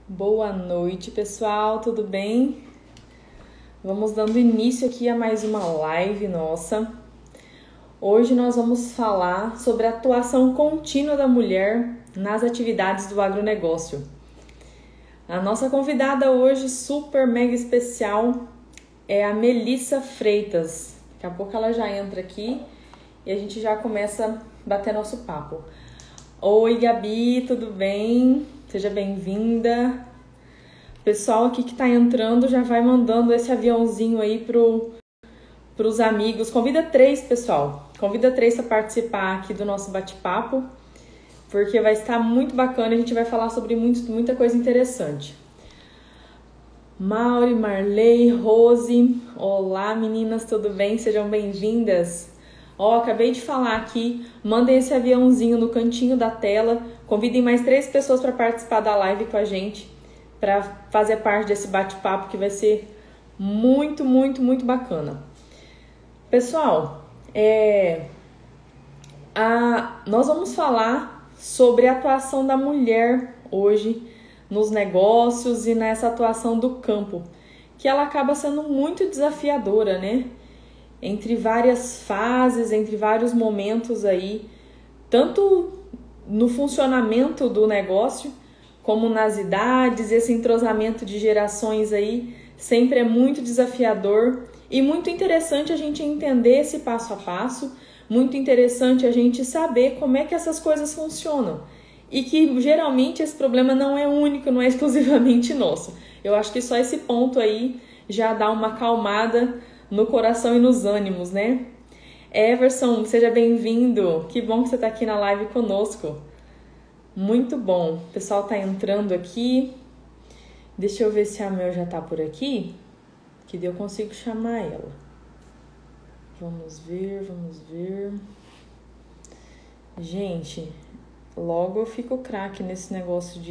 Boa noite, pessoal, tudo bem? Vamos dando início aqui a mais uma live nossa. Hoje nós vamos falar sobre a atuação contínua da mulher nas atividades do agronegócio. A nossa convidada hoje, super mega especial, é a Melissa Freitas. Daqui a pouco ela já entra aqui e a gente já começa a bater nosso papo. Oi, Gabi, tudo bem? Seja bem-vinda. O pessoal aqui que tá entrando já vai mandando esse aviãozinho aí pros amigos. Convida 3, pessoal. Convida 3 para participar aqui do nosso bate-papo, porque vai estar muito bacana. A gente vai falar sobre muita coisa interessante. Mauri, Marley, Rose. Olá, meninas, tudo bem? Sejam bem-vindas. Acabei de falar aqui. Mandem esse aviãozinho no cantinho da tela. Convidem mais 3 pessoas para participar da live com a gente, para fazer parte desse bate-papo que vai ser muito bacana. Pessoal, nós vamos falar sobre a atuação da mulher hoje nos negócios e nessa atuação do campo, que ela acaba sendo muito desafiadora, né? Entre várias fases, entre vários momentos aí, tanto no funcionamento do negócio, como nas idades, esse entrosamento de gerações aí sempre é muito desafiador e muito interessante a gente entender esse passo a passo, muito interessante a gente saber como é que essas coisas funcionam e que geralmente esse problema não é único, não é exclusivamente nosso. Eu acho que só esse ponto aí já dá uma acalmada no coração e nos ânimos, né? Everson, seja bem-vindo, que bom que você está aqui na live conosco. Muito bom, o pessoal tá entrando aqui. Deixa eu ver se a Mel já tá por aqui, que daí eu consigo chamar ela. Vamos ver. Gente, logo eu fico craque nesse negócio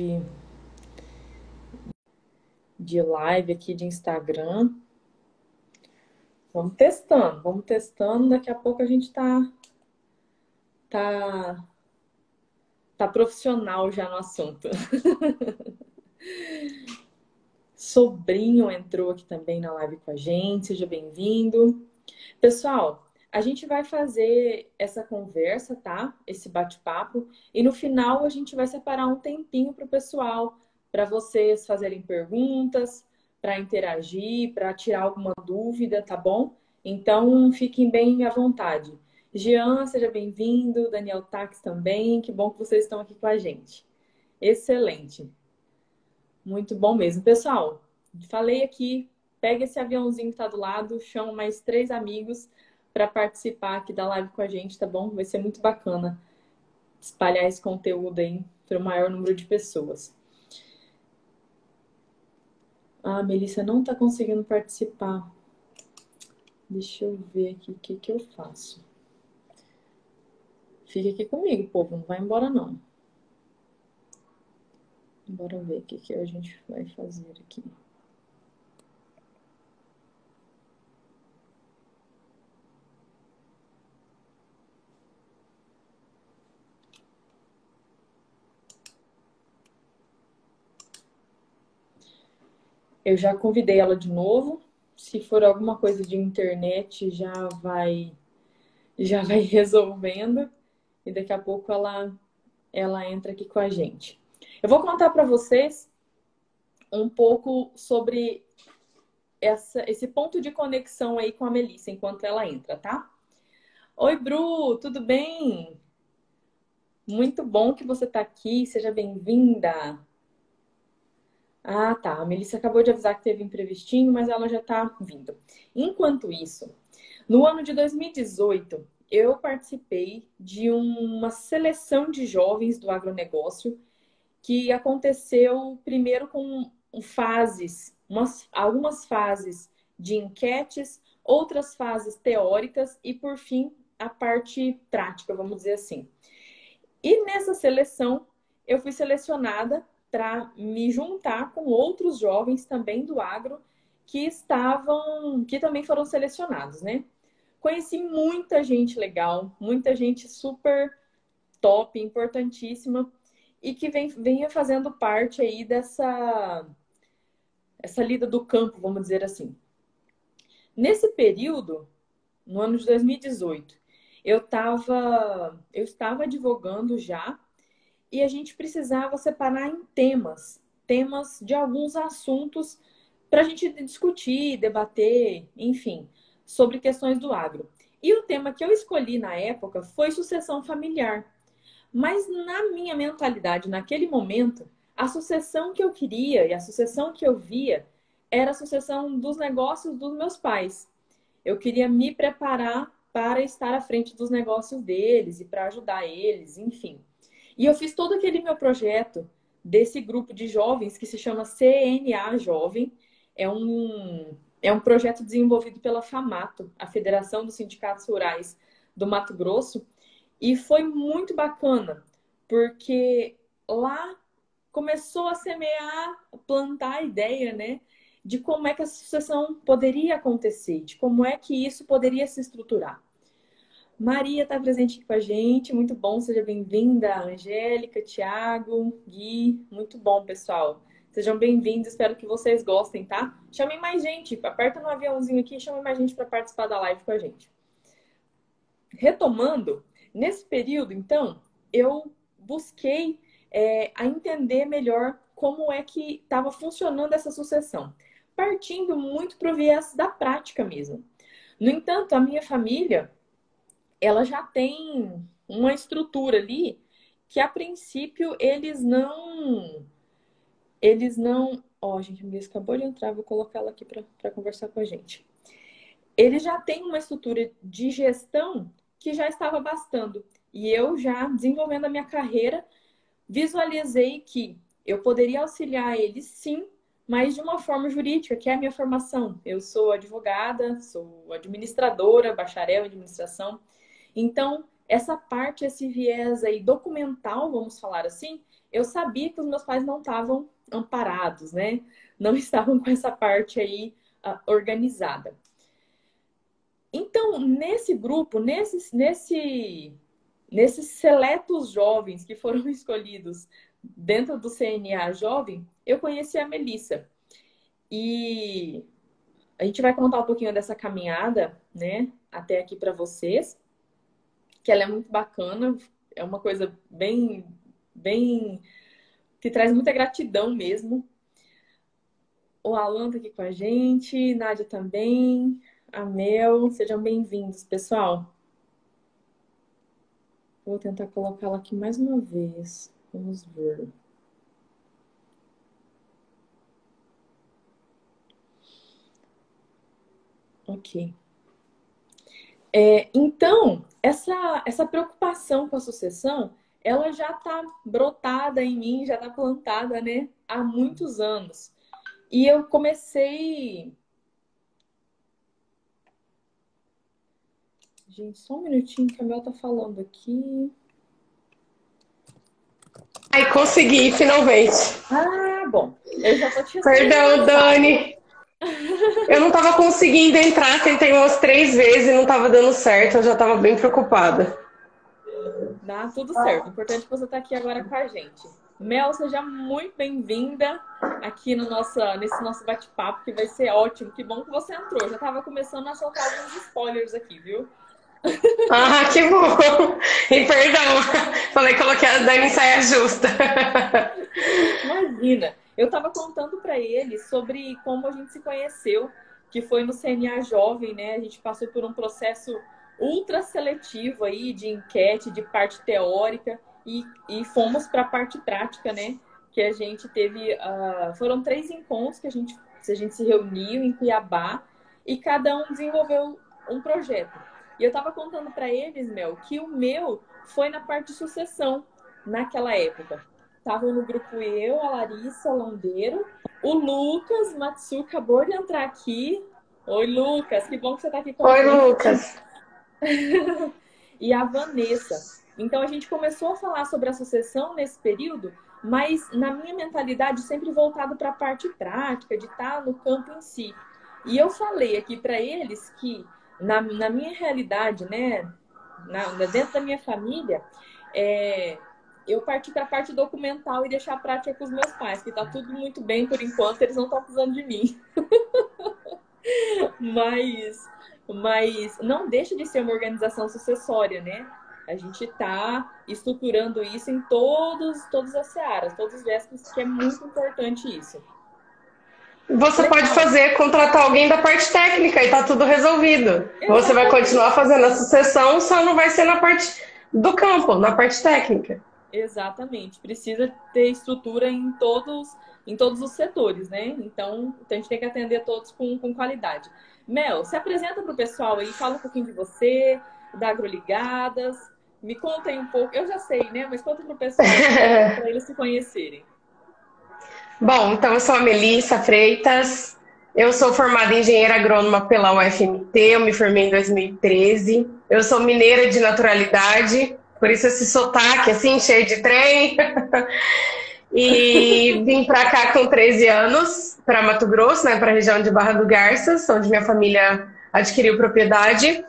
de live aqui de Instagram. Vamos testando. Daqui a pouco a gente tá profissional já no assunto. Sobrinho entrou aqui também na live com a gente, seja bem-vindo. Pessoal, a gente vai fazer essa conversa, tá? Esse bate-papo. E no final a gente vai separar um tempinho para o pessoal, para vocês fazerem perguntas, para interagir, para tirar alguma dúvida, tá bom? Então, fiquem bem à vontade. Jean, seja bem-vindo. Daniel Tax também. Que bom que vocês estão aqui com a gente. Excelente. Muito bom mesmo. Pessoal, falei aqui, pega esse aviãozinho que tá do lado, chama mais 3 amigos para participar aqui da live com a gente, tá bom? Vai ser muito bacana espalhar esse conteúdo aí para o maior número de pessoas. A Melissa não tá conseguindo participar. Deixa eu ver aqui o que eu faço. Fica aqui comigo, povo, não vai embora não. Bora ver o que a gente vai fazer aqui. Eu já convidei ela de novo. Se for alguma coisa de internet, já vai resolvendo. E daqui a pouco ela entra aqui com a gente. Eu vou contar para vocês um pouco sobre esse ponto de conexão aí com a Melissa, enquanto ela entra, tá? Oi, Bru, tudo bem? Muito bom que você está aqui, seja bem-vinda. Ah, tá. A Melissa acabou de avisar que teve imprevistinho, mas ela já tá vindo. Enquanto isso, no ano de 2018, eu participei de uma seleção de jovens do agronegócio que aconteceu primeiro com fases, algumas fases de enquetes, outras fases teóricas e, por fim, a parte prática, vamos dizer assim. E nessa seleção, eu fui selecionada para me juntar com outros jovens também do agro que também foram selecionados, né? Conheci muita gente legal, muita gente super top, importantíssima. e que venha fazendo parte aí essa lida do campo, vamos dizer assim. Nesse período, no ano de 2018, eu estava advogando já e a gente precisava separar em temas de alguns assuntos para a gente discutir, debater, enfim, sobre questões do agro. E o tema que eu escolhi na época foi sucessão familiar. Mas na minha mentalidade, naquele momento, a sucessão que eu queria e a sucessão que eu via era a sucessão dos negócios dos meus pais. Eu queria me preparar para estar à frente dos negócios deles e para ajudar eles, enfim. E eu fiz todo aquele meu projeto desse grupo de jovens que se chama CNA Jovem. É um projeto desenvolvido pela FAMATO, a Federação dos Sindicatos Rurais do Mato Grosso. E foi muito bacana, porque lá começou a semear, plantar a ideia, né, de como é que a sucessão poderia acontecer, de como é que isso poderia se estruturar. Maria está presente aqui com a gente, muito bom, seja bem-vinda. Angélica, Thiago, Gui, muito bom, pessoal. Sejam bem-vindos, espero que vocês gostem, tá? Chamem mais gente, aperta no aviãozinho aqui e chamem mais gente para participar da live com a gente. Retomando, nesse período, então, eu busquei a entender melhor como é que estava funcionando essa sucessão, partindo muito para o viés da prática mesmo. No entanto, a minha família, ela já tem uma estrutura ali que, a princípio, eles não... Ó, gente, a minha acabou de entrar, vou colocar ela aqui para conversar com a gente. Eles já têm uma estrutura de gestão que já estava bastando. E eu já, desenvolvendo a minha carreira, visualizei que eu poderia auxiliar eles, sim, mas de uma forma jurídica, que é a minha formação. Eu sou advogada, sou administradora, bacharel em administração. Então, essa parte, esse viés aí documental, vamos falar assim, eu sabia que os meus pais não estavam amparados, né? Não estavam com essa parte aí organizada. Então, nesse grupo, nesses seletos jovens que foram escolhidos dentro do CNA Jovem, eu conheci a Melissa. E a gente vai contar um pouquinho dessa caminhada, né, até aqui para vocês, que ela é muito bacana, é uma coisa bem que traz muita gratidão mesmo. O Alan tá aqui com a gente, Nádia também, a Mel, sejam bem-vindos, pessoal. Vou tentar colocá-la aqui mais uma vez. Vamos ver. Ok. Então, essa preocupação com a sucessão, ela já está brotada em mim, já está plantada, né, há muitos anos. E eu comecei... Gente, só um minutinho que a Mel tá falando aqui. Ai, consegui, finalmente. Ah, bom. Eu já tô te Perdão, Dani. Eu não tava conseguindo entrar, tentei umas 3 vezes e não tava dando certo, eu já tava bem preocupada. Dá tudo certo. O importante é que você está aqui agora com a gente. Mel, seja muito bem-vinda aqui nesse nosso bate-papo, que vai ser ótimo. Que bom que você entrou. Já estava começando a soltar alguns spoilers aqui, viu? Ah, que bom! E perdão, falei, coloquei a Dani em saia justa. Imagina! Eu estava contando para ele sobre como a gente se conheceu, que foi no CNA Jovem, né? A gente passou por um processo ultra seletivo aí de enquete, de parte teórica e fomos para a parte prática, né? Que a gente teve, foram 3 encontros que a gente se reuniu em Cuiabá e cada um desenvolveu um projeto. E eu estava contando para eles, Mel, que o meu foi na parte de sucessão naquela época. Estavam no grupo eu, a Larissa Landeiro, o Lucas Matsu acabou de entrar aqui. Oi, Lucas, que bom que você está aqui com a Oi, gente. Lucas. E a Vanessa. Então, a gente começou a falar sobre a sucessão nesse período, mas na minha mentalidade sempre voltado para a parte prática, de estar no campo em si. E eu falei aqui para eles que, na minha realidade, né, dentro da minha família, eu parti para a parte documental e deixar a prática com os meus pais, que tá tudo muito bem por enquanto, eles não estão precisando de mim. Mas não deixa de ser uma organização sucessória, né? A gente está estruturando isso em todas as searas, todos os versos, que é muito importante isso. Você pode fazer, contratar alguém da parte técnica e tá tudo resolvido. Exatamente. Você vai continuar fazendo a sucessão, só não vai ser na parte do campo, na parte técnica. Exatamente. Precisa ter estrutura em todos os setores, né? Então, a gente tem que atender todos com qualidade. Mel, se apresenta para o pessoal aí, fala um pouquinho de você, da Agroligadas. Me conta aí um pouco. Eu já sei, né? Mas conta para o pessoal, para eles se conhecerem. Bom, então eu sou a Melissa Freitas, eu sou formada em engenheira agrônoma pela UFMT, eu me formei em 2013. Eu sou mineira de naturalidade, por isso esse sotaque assim, cheio de trem. E vim para cá com 13 anos, para Mato Grosso, né, para a região de Barra do Garças, onde minha família adquiriu propriedade.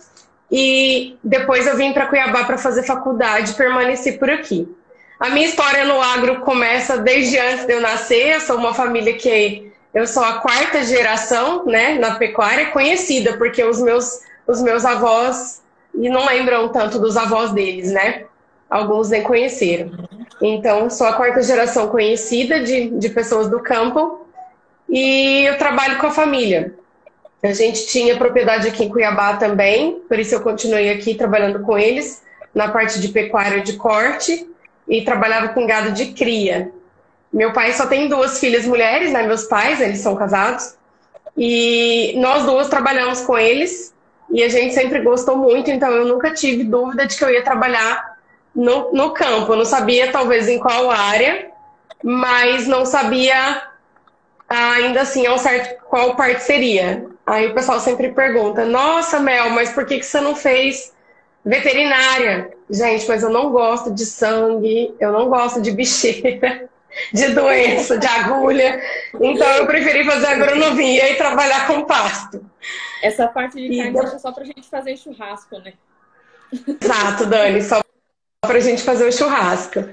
E depois eu vim para Cuiabá para fazer faculdade e permaneci por aqui. A minha história no agro começa desde antes de eu nascer. Eu sou uma família que eu sou a quarta geração, né, na pecuária, conhecida, porque os meus avós, e não lembram tanto dos avós deles, né? Alguns nem conheceram. Então, sou a quarta geração conhecida de pessoas do campo e eu trabalho com a família. A gente tinha propriedade aqui em Cuiabá também, por isso eu continuei aqui trabalhando com eles, na parte de pecuária de corte, e trabalhava com gado de cria. Meu pai só tem 2 filhas mulheres, né? Meus pais, eles são casados. E nós 2 trabalhamos com eles. E a gente sempre gostou muito, então eu nunca tive dúvida de que eu ia trabalhar no campo. Eu não sabia, talvez, em qual área, mas não sabia ainda assim ao certo qual parte seria. Aí o pessoal sempre pergunta, nossa, Mel, mas por que você não fez veterinária? Gente, mas eu não gosto de sangue, eu não gosto de bicheira, de doença, de agulha. Então eu preferi fazer agronomia e trabalhar com pasto. Essa parte de carne deixa só pra gente fazer churrasco, né? Exato, Dani, só pra gente fazer o churrasco.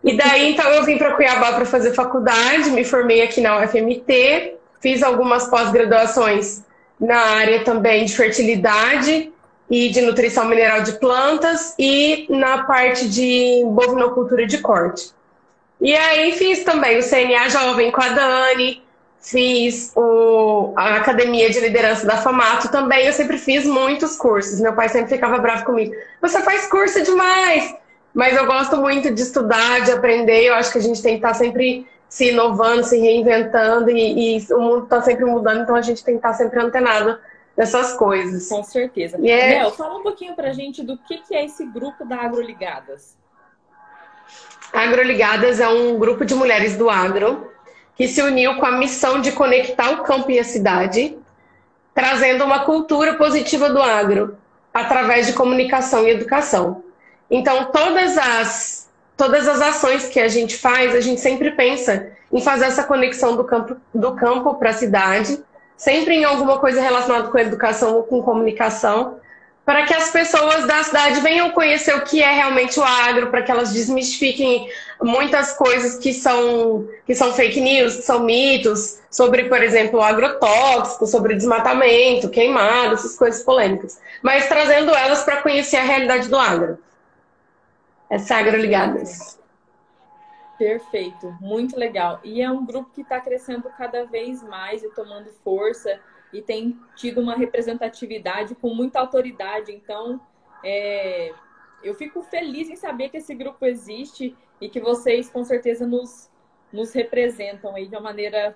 E daí, então, eu vim para Cuiabá para fazer faculdade, me formei aqui na UFMT, fiz algumas pós-graduações na área também de fertilidade e de nutrição mineral de plantas e na parte de bovinocultura de corte. E aí fiz também o CNA Jovem com a Dani, fiz a Academia de Liderança da FAMATO também, eu sempre fiz muitos cursos. Meu pai sempre ficava bravo comigo. Você faz curso demais! Mas eu gosto muito de estudar, de aprender. Eu acho que a gente tem que estar sempre se inovando, se reinventando e o mundo está sempre mudando, então a gente tem que estar sempre antenado nessas coisas. Com certeza. Mel, fala um pouquinho pra gente do que é esse grupo da Agroligadas. A Agroligadas é um grupo de mulheres do agro que se uniu com a missão de conectar o campo e a cidade, trazendo uma cultura positiva do agro, através de comunicação e educação. Então, todas as ações que a gente faz, a gente sempre pensa em fazer essa conexão do campo para a cidade, sempre em alguma coisa relacionada com educação ou com comunicação, para que as pessoas da cidade venham conhecer o que é realmente o agro, para que elas desmistifiquem muitas coisas que são fake news, que são mitos, sobre, por exemplo, o agrotóxico, sobre desmatamento, queimado, essas coisas polêmicas. Mas trazendo elas para conhecer a realidade do agro. Essa é a Agroligadas. Perfeito, muito legal. E é um grupo que está crescendo cada vez mais e tomando força e tem tido uma representatividade com muita autoridade. Então, eu fico feliz em saber que esse grupo existe e que vocês, com certeza, nos representam aí de uma maneira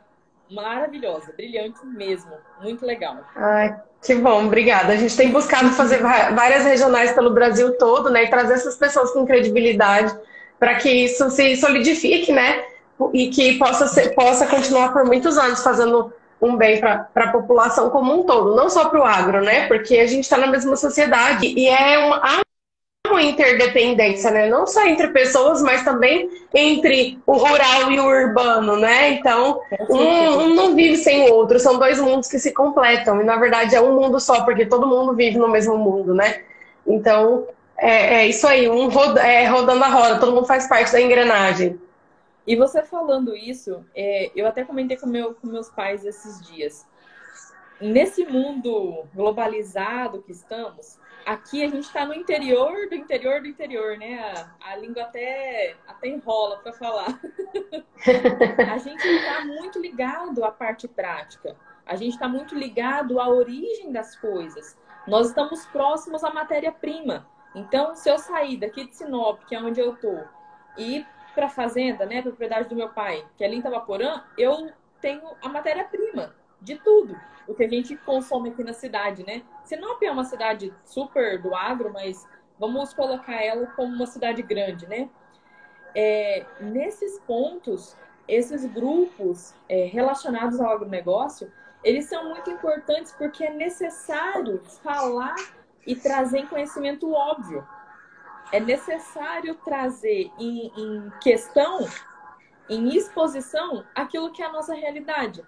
maravilhosa, brilhante mesmo. Muito legal. Ai, que bom, obrigada. A gente tem buscado fazer várias regionais pelo Brasil todo, né, e trazer essas pessoas com credibilidade para que isso se solidifique, né, e que possa continuar por muitos anos fazendo um bem para a população como um todo, não só para o agro, né, porque a gente está na mesma sociedade e há uma interdependência, né, não só entre pessoas, mas também entre o rural e o urbano, né, então um não vive sem o outro, são 2 mundos que se completam e na verdade é um mundo só, porque todo mundo vive no mesmo mundo, né, então É isso aí, rodando a roda, todo mundo faz parte da engrenagem. E você falando isso, eu até comentei com meus pais esses dias. Nesse mundo globalizado que estamos, aqui a gente está no interior do interior do interior, né? A língua até enrola para falar. A gente está muito ligado à parte prática. A gente está muito ligado à origem das coisas. Nós estamos próximos à matéria-prima. Então, se eu sair daqui de Sinop, que é onde eu estou, e ir para a fazenda, né, para a propriedade do meu pai, que é ali em Itabaporã, eu tenho a matéria-prima de tudo o que a gente consome aqui na cidade, né? Sinop é uma cidade super do agro, mas vamos colocar ela como uma cidade grande, né? Nesses pontos, esses grupos relacionados ao agronegócio, eles são muito importantes porque é necessário falar e trazer em conhecimento óbvio. É necessário trazer em questão, em exposição, aquilo que é a nossa realidade.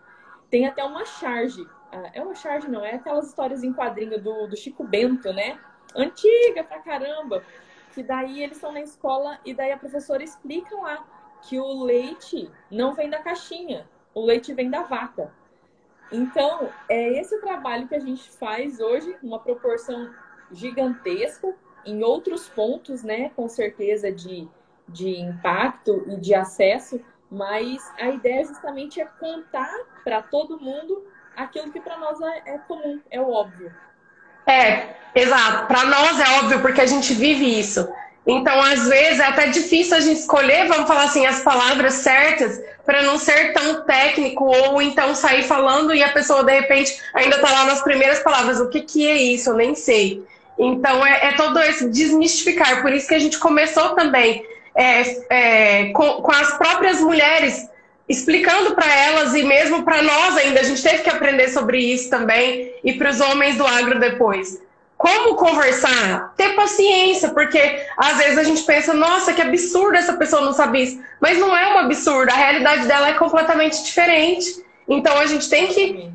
Tem até uma charge. É uma charge, não, é aquelas histórias em quadrinho do Chico Bento, né? Antiga pra caramba. Que daí eles estão na escola e daí a professora explica lá que o leite não vem da caixinha, o leite vem da vaca. Então, é esse o trabalho que a gente faz hoje, uma proporção gigantesca, em outros pontos, né? Com certeza de impacto e de acesso, mas a ideia justamente é contar para todo mundo aquilo que para nós é comum, é o óbvio. Exato. Para nós é óbvio porque a gente vive isso. Então, às vezes, é até difícil a gente escolher, vamos falar assim, as palavras certas para não ser tão técnico ou então sair falando e a pessoa, de repente, ainda está lá nas primeiras palavras. O que é isso? Eu nem sei. Então, todo esse desmistificar. Por isso que a gente começou também com as próprias mulheres, explicando para elas e mesmo para nós ainda, a gente teve que aprender sobre isso também e para os homens do agro depois. Como conversar? Ter paciência, porque às vezes a gente pensa, nossa, que absurdo essa pessoa não sabe isso. Mas não é um absurdo, a realidade dela é completamente diferente. Então a gente tem que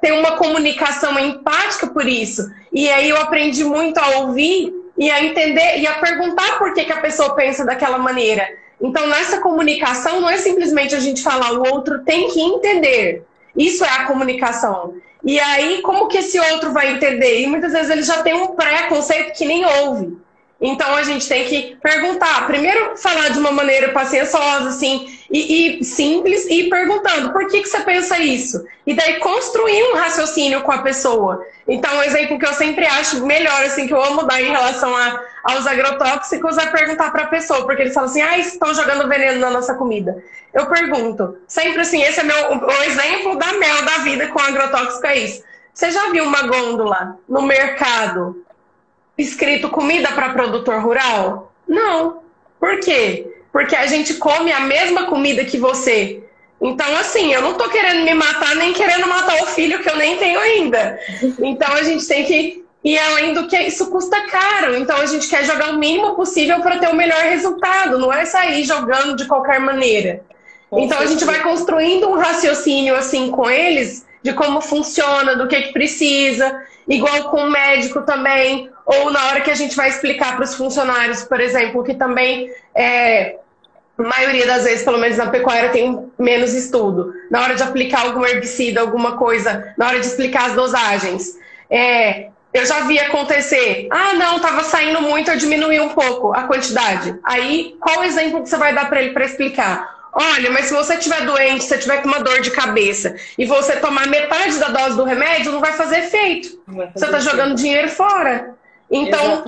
ter uma comunicação empática por isso. E aí eu aprendi muito a ouvir e a entender e a perguntar por que a pessoa pensa daquela maneira. Então nessa comunicação não é simplesmente a gente falar, o outro tem que entender. Isso é a comunicação. E aí, como que esse outro vai entender? E muitas vezes ele já tem um preconceito que nem ouve. Então, a gente tem que perguntar. Primeiro, falar de uma maneira pacienciosa, assim, e simples, e ir perguntando, por que você pensa isso? E daí, construir um raciocínio com a pessoa. Então, um exemplo que eu sempre acho melhor, assim, que eu amo dar em relação aos agrotóxicos, é perguntar para a pessoa, porque eles falam assim, estão jogando veneno na nossa comida. Eu pergunto, sempre assim, esse é o exemplo da mel da vida com agrotóxico, é isso. Você já viu uma gôndola no mercado escrito comida para produtor rural? Não. Por quê? Porque a gente come a mesma comida que você. Então, assim, eu não tô querendo me matar, nem querendo matar o filho que eu nem tenho ainda. Então, a gente tem que ir além do que isso custa caro. Então, a gente quer jogar o mínimo possível para ter o melhor resultado. Não é sair jogando de qualquer maneira. Então, a gente vai construindo um raciocínio, assim, com eles, de como funciona, do que precisa. Igual com o médico também. Ou na hora que a gente vai explicar para os funcionários, por exemplo, que também a maioria das vezes, pelo menos na pecuária, tem menos estudo. Na hora de aplicar algum herbicida, alguma coisa, na hora de explicar as dosagens. Eu já vi acontecer, não, estava saindo muito, eu diminui um pouco a quantidade. Aí, qual o exemplo que você vai dar para ele para explicar? Olha, mas se você estiver doente, se você tiver com uma dor de cabeça e você tomar metade da dose do remédio, não vai fazer efeito. Você está jogando dinheiro fora. Então,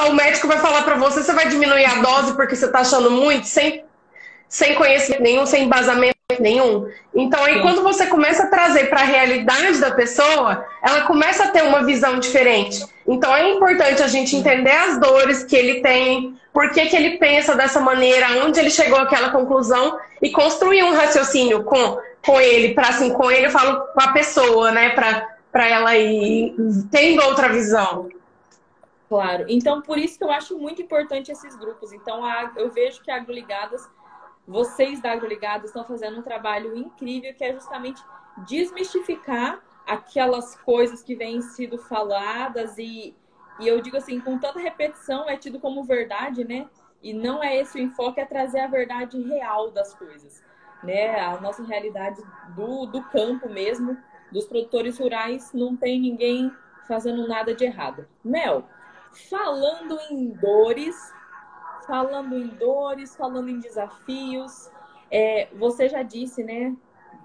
o médico vai falar para você, você vai diminuir a dose porque você está achando muito, sem conhecimento nenhum, sem embasamento nenhum. Então, aí quando você começa a trazer para a realidade da pessoa, ela começa a ter uma visão diferente. Então, é importante a gente entender as dores que ele tem, por que ele pensa dessa maneira, onde ele chegou àquela conclusão e construir um raciocínio com ele, para assim, com ele eu falo com a pessoa, né, para ela ir tendo outra visão. Claro. Então, por isso que eu acho muito importante esses grupos. Então, eu vejo que a AgroLigadas, vocês da AgroLigadas estão fazendo um trabalho incrível, que é justamente desmistificar aquelas coisas que vêm sido faladas e E eu digo assim, com tanta repetição é tido como verdade, né? E não é esse o enfoque, é trazer a verdade real das coisas, né? A nossa realidade do campo mesmo, dos produtores rurais, não tem ninguém fazendo nada de errado. Mel, falando em dores, falando em desafios, você já disse, né?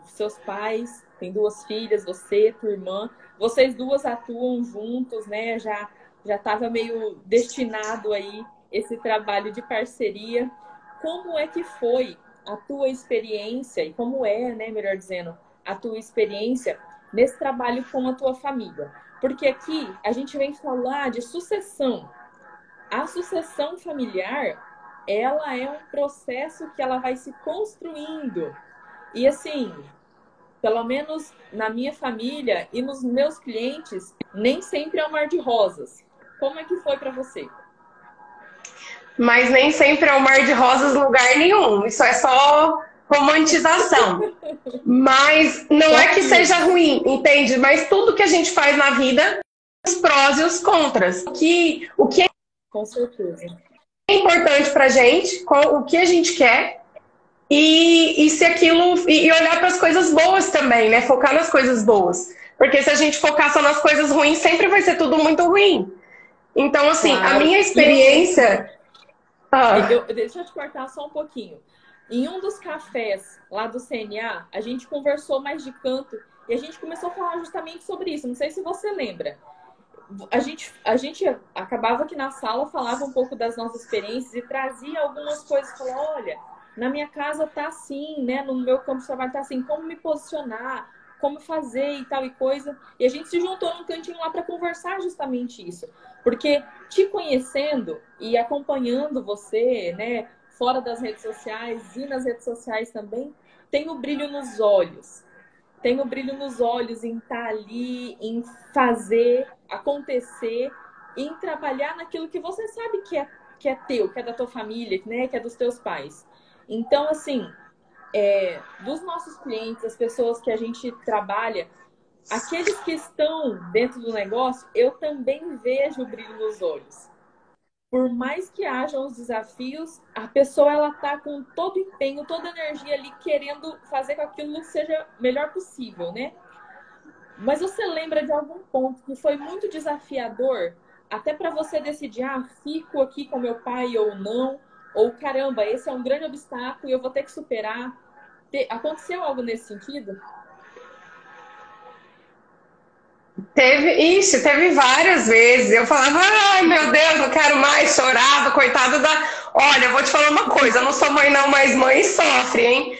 Seus pais, tem duas filhas, você, tua irmã, vocês duas atuam juntos, né? Já estava meio destinado aí esse trabalho de parceria. Como é que foi a tua experiência e como é, né, melhor dizendo, a tua experiência nesse trabalho com a tua família? Porque aqui a gente vem falar de sucessão. A sucessão familiar, ela é um processo que ela vai se construindo. E assim, pelo menos na minha família e nos meus clientes, nem sempre é um mar de rosas. Como é que foi para você? Mas nem sempre é um mar de rosas em lugar nenhum. Isso é só romantização. Mas não é que seja ruim, entende? Mas tudo que a gente faz na vida, os prós e os contras. O que Com certeza. é importante pra gente, o que a gente quer, e se aquilo. E olhar para as coisas boas também, né? Focar nas coisas boas. Porque se a gente focar só nas coisas ruins, sempre vai ser tudo muito ruim. Então, assim, a Claro. minha experiência. Deixa eu te cortar só um pouquinho. Em um dos cafés lá do CNA, a gente conversou mais de canto e a gente começou a falar justamente sobre isso. Não sei se você lembra. A gente acabava que na sala falava um pouco das nossas experiências e trazia algumas coisas. Falou, olha, na minha casa tá assim, né? No meu campo de trabalho tá assim, como me posicionar, como fazer e tal e coisa. E a gente se juntou num cantinho lá para conversar justamente isso. Porque te conhecendo e acompanhando você, né, fora das redes sociais e nas redes sociais também, tem o brilho nos olhos. Tem o brilho nos olhos em estar ali, em fazer acontecer, em trabalhar naquilo que você sabe que é teu, que é da tua família, né, que é dos teus pais. Então, assim, dos nossos clientes, as pessoas que a gente trabalha, aqueles que estão dentro do negócio, eu também vejo o brilho nos olhos. Por mais que hajam os desafios, a pessoa ela tá com todo empenho, toda energia ali querendo fazer com que aquilo seja melhor possível, né? Mas você lembra de algum ponto que foi muito desafiador, até para você decidir, fico aqui com meu pai ou não, ou caramba, esse é um grande obstáculo e eu vou ter que superar. Aconteceu algo nesse sentido? Teve várias vezes. Eu falava, ai meu Deus, não quero mais, chorava, coitada da. Olha, eu vou te falar uma coisa, eu não sou mãe, não, mas mãe sofre, hein?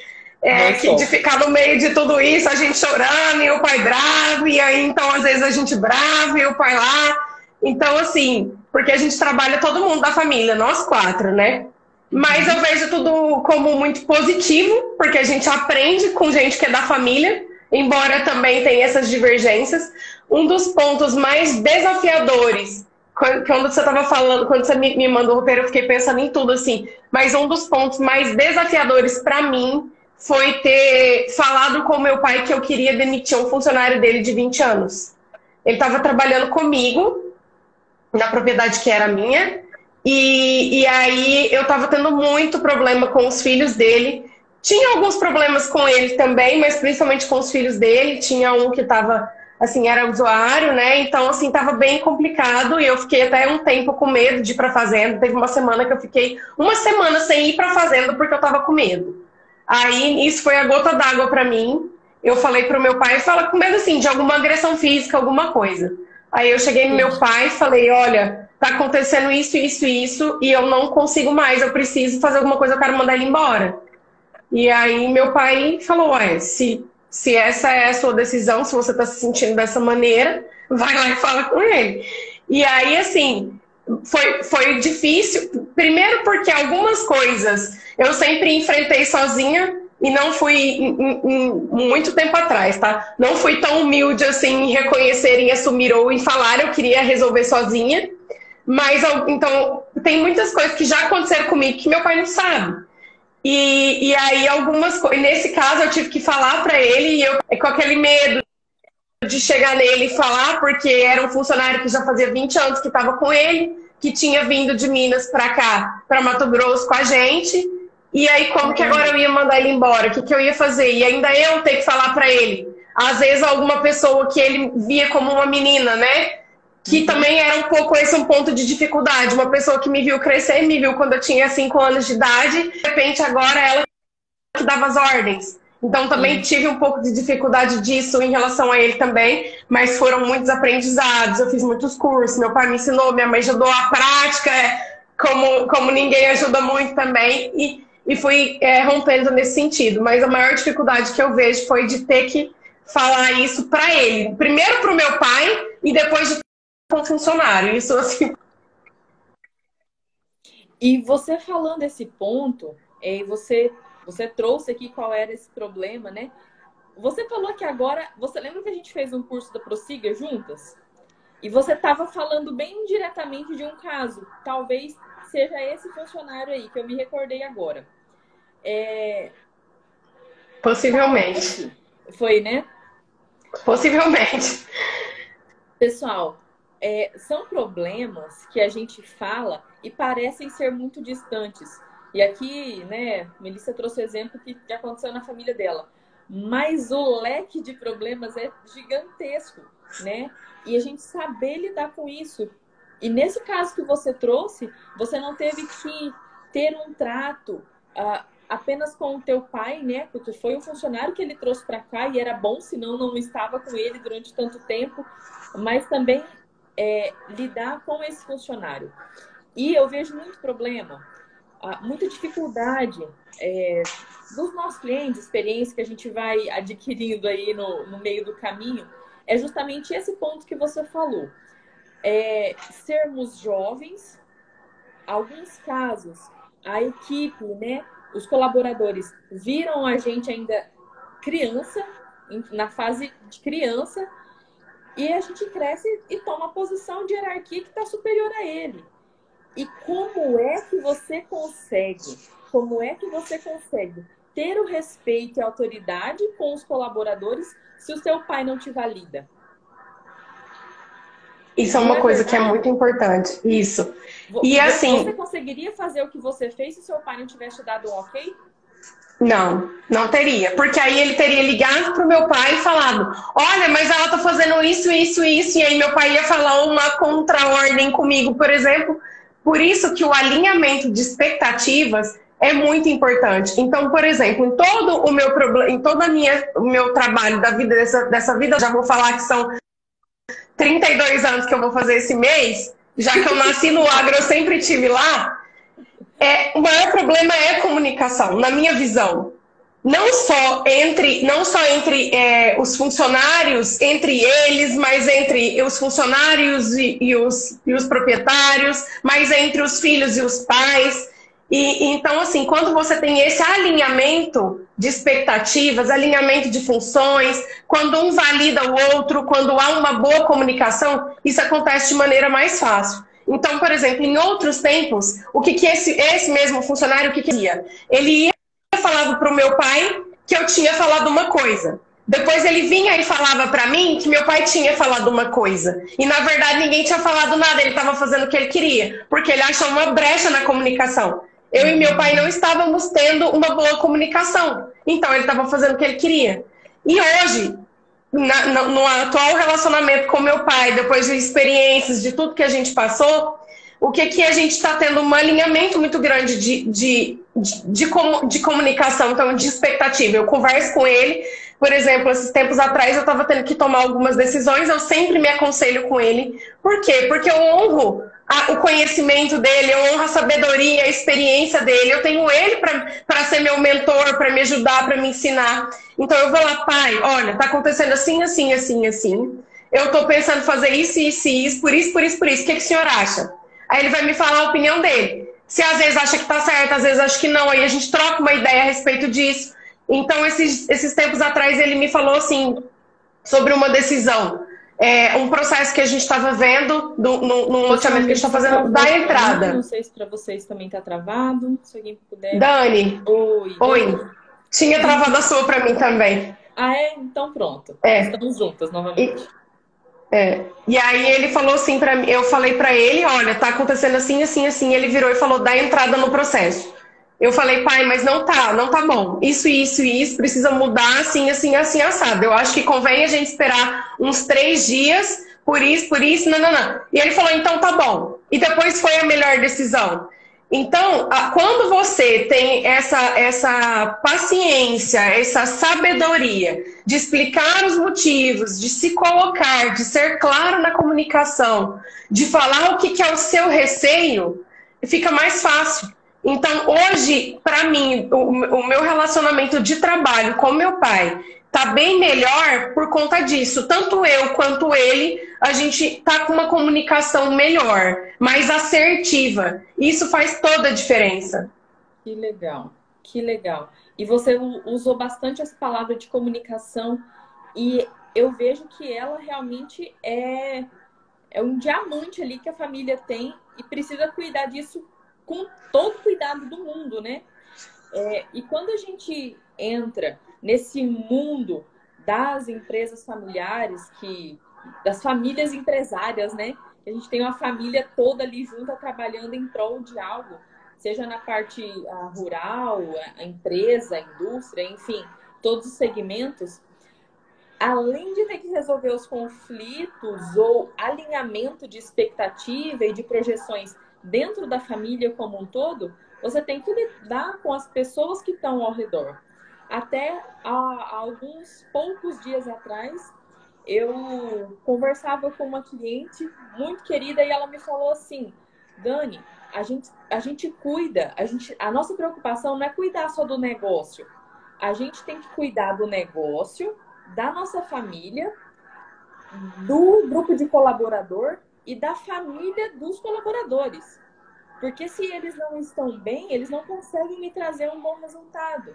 De ficar no meio de tudo isso, a gente chorando e o pai bravo, e aí então às vezes a gente bravo e o pai lá. Então, assim, porque a gente trabalha todo mundo da família, nós quatro, né? Mas eu vejo tudo como muito positivo, porque a gente aprende com gente que é da família, embora também tenha essas divergências. Um dos pontos mais desafiadores, quando você estava falando, quando você me mandou o roteiro, eu fiquei pensando em tudo assim, mas um dos pontos mais desafiadores para mim foi ter falado com meu pai que eu queria demitir um funcionário dele de 20 anos. Ele estava trabalhando comigo na propriedade que era minha, e aí eu estava tendo muito problema com os filhos dele. Tinha alguns problemas com ele também, mas principalmente com os filhos dele. Tinha um que estava, assim, era usuário, né? Então, assim, estava bem complicado e eu fiquei até um tempo com medo de ir para fazenda. Teve uma semana que eu fiquei uma semana sem ir para fazenda porque eu estava com medo. Aí, isso foi a gota d'água para mim. Eu falei pro meu pai, fala com medo, assim, de alguma agressão física, alguma coisa. Aí eu cheguei no meu pai e falei, olha, tá acontecendo isso, isso, isso, e eu não consigo mais, eu preciso fazer alguma coisa, eu quero mandar ele embora. E aí meu pai falou, se essa é a sua decisão, se você tá se sentindo dessa maneira, vai lá e fala com ele. E aí, assim, foi difícil, primeiro porque algumas coisas eu sempre enfrentei sozinha, e não fui em muito tempo atrás, tá? Não fui tão humilde assim em reconhecer, em assumir ou em falar, eu queria resolver sozinha. Mas, então, tem muitas coisas que já aconteceram comigo que meu pai não sabe. E aí, algumas coisas. Nesse caso, eu tive que falar pra ele e eu com aquele medo de chegar nele e falar, porque era um funcionário que já fazia 20 anos que estava com ele, que tinha vindo de Minas para cá, para Mato Grosso com a gente. E aí, como que agora eu ia mandar ele embora? O que, que eu ia fazer? E ainda eu ter que falar para ele. Às vezes, alguma pessoa que ele via como uma menina, né? Que também era um pouco esse um ponto de dificuldade. Uma pessoa que me viu crescer, me viu quando eu tinha 5 anos de idade, de repente agora ela que dava as ordens. Então também tive um pouco de dificuldade disso em relação a ele também, mas foram muitos aprendizados, eu fiz muitos cursos, meu pai me ensinou, minha mãe ajudou a prática, como ninguém ajuda muito também, e fui rompendo nesse sentido. Mas a maior dificuldade que eu vejo foi de ter que falar isso para ele. Primeiro para o meu pai e depois de com funcionário. Isso assim. E você falando esse ponto, você trouxe aqui qual era esse problema, né? Você falou que agora... Você lembra que a gente fez um curso da Prossiga juntas? E você estava falando bem diretamente de um caso. Talvez seja esse funcionário aí, que eu me recordei agora. Possivelmente. Foi, né? Possivelmente. Pessoal, são problemas que a gente fala e parecem ser muito distantes. E aqui, né, Melissa trouxe o exemplo que aconteceu na família dela. Mas o leque de problemas é gigantesco, né? E a gente saber lidar com isso. E nesse caso que você trouxe, você não teve que ter um trato apenas com o teu pai, né? Porque foi um funcionário que ele trouxe para cá e era bom, senão não estava com ele durante tanto tempo. Mas também lidar com esse funcionário. E eu vejo muito problema, muita dificuldade dos nossos clientes, experiência que a gente vai adquirindo aí no meio do caminho, é justamente esse ponto que você falou. Sermos jovens, alguns casos, a equipe, né, os colaboradores viram a gente ainda criança, na fase de criança, e a gente cresce e toma a posição de hierarquia que está superior a ele. E como é que você consegue ter o respeito e a autoridade com os colaboradores se o seu pai não te valida? Isso é uma coisa que é muito importante. Isso. E assim... Você conseguiria fazer o que você fez se seu pai não tivesse dado um ok? Não teria. Porque aí ele teria ligado pro meu pai e falado: olha, mas ela tá fazendo isso, isso, isso. E aí meu pai ia falar uma contra-ordem comigo, por exemplo. Por isso que o alinhamento de expectativas é muito importante. Então, por exemplo, em todo o meu problema, em todo o meu trabalho da vida, dessa vida, já vou falar que são 32 anos que eu vou fazer esse mês, já que eu nasci no agro, eu sempre tive lá. O maior problema é a comunicação, na minha visão. Não só entre os funcionários, entre eles, mas entre os funcionários e os proprietários, mas entre os filhos e os pais. Então, assim, quando você tem esse alinhamento de expectativas, alinhamento de funções, quando um valida o outro, quando há uma boa comunicação, isso acontece de maneira mais fácil. Então, por exemplo, em outros tempos, o que esse mesmo funcionário, o que queria? Ele ia falar para o meu pai que eu tinha falado uma coisa. Depois ele vinha e falava para mim que meu pai tinha falado uma coisa. E, na verdade, ninguém tinha falado nada. Ele estava fazendo o que ele queria, porque ele achou uma brecha na comunicação. Eu e meu pai não estávamos tendo uma boa comunicação. Então, ele estava fazendo o que ele queria. E hoje... no atual relacionamento com meu pai, depois de experiências, de tudo que a gente passou, o que a gente está tendo um alinhamento muito grande de comunicação, então de expectativa. Eu converso com ele, por exemplo, esses tempos atrás eu estava tendo que tomar algumas decisões, eu sempre me aconselho com ele. Por quê? Porque eu honro o conhecimento dele, eu honro a sabedoria, a experiência dele, eu tenho ele para ser meu mentor, para me ajudar, para me ensinar. Então eu vou lá: pai, olha, tá acontecendo assim, assim, assim, assim. Eu tô pensando em fazer isso, isso, isso, por isso, por isso, por isso. O que o senhor acha? Aí ele vai me falar a opinião dele. Se às vezes acha que tá certo, às vezes acha que não, aí a gente troca uma ideia a respeito disso. Então esses tempos atrás ele me falou assim, sobre uma decisão. Um processo que a gente estava vendo num loteamento que a gente está fazendo da entrada. Não sei se para vocês também está travado. Se alguém puder. Dani. Oi. Oi. Tinha travado a sua para mim também. Ah, é? Então pronto. É. Estamos juntas novamente. E aí ele falou assim pra mim, eu falei pra ele, olha, tá acontecendo assim, assim, assim. Ele virou e falou, dá entrada no processo. Eu falei, pai, mas não tá bom. Isso e isso precisa mudar assim, assim, assim, assado. Eu acho que convém a gente esperar uns 3 dias, por isso, não, não, não. E ele falou, então tá bom. E depois foi a melhor decisão. Então, quando você tem essa paciência, essa sabedoria de explicar os motivos, de se colocar, de ser claro na comunicação, de falar o que é o seu receio, fica mais fácil. Então, hoje, para mim, o meu relacionamento de trabalho com meu pai tá bem melhor por conta disso. Tanto eu quanto ele, a gente tá com uma comunicação melhor, mais assertiva. Isso faz toda a diferença. Que legal, que legal. E você usou bastante essa palavra de comunicação e eu vejo que ela realmente é um diamante ali que a família tem e precisa cuidar disso com todo o cuidado do mundo, né? E quando a gente entra nesse mundo das empresas familiares, das famílias empresárias, né? A gente tem uma família toda ali junta trabalhando em prol de algo, seja na parte rural, a empresa, a indústria, enfim, todos os segmentos. Além de ter que resolver os conflitos ou alinhamento de expectativa e de projeções dentro da família como um todo, você tem que lidar com as pessoas que estão ao redor. Até há alguns poucos dias atrás, eu conversava com uma cliente muito querida e ela me falou assim, Dani, a gente cuida, a nossa preocupação não é cuidar só do negócio. A gente tem que cuidar do negócio, da nossa família, do grupo de colaborador e da família dos colaboradores. Porque se eles não estão bem, eles não conseguem me trazer um bom resultado.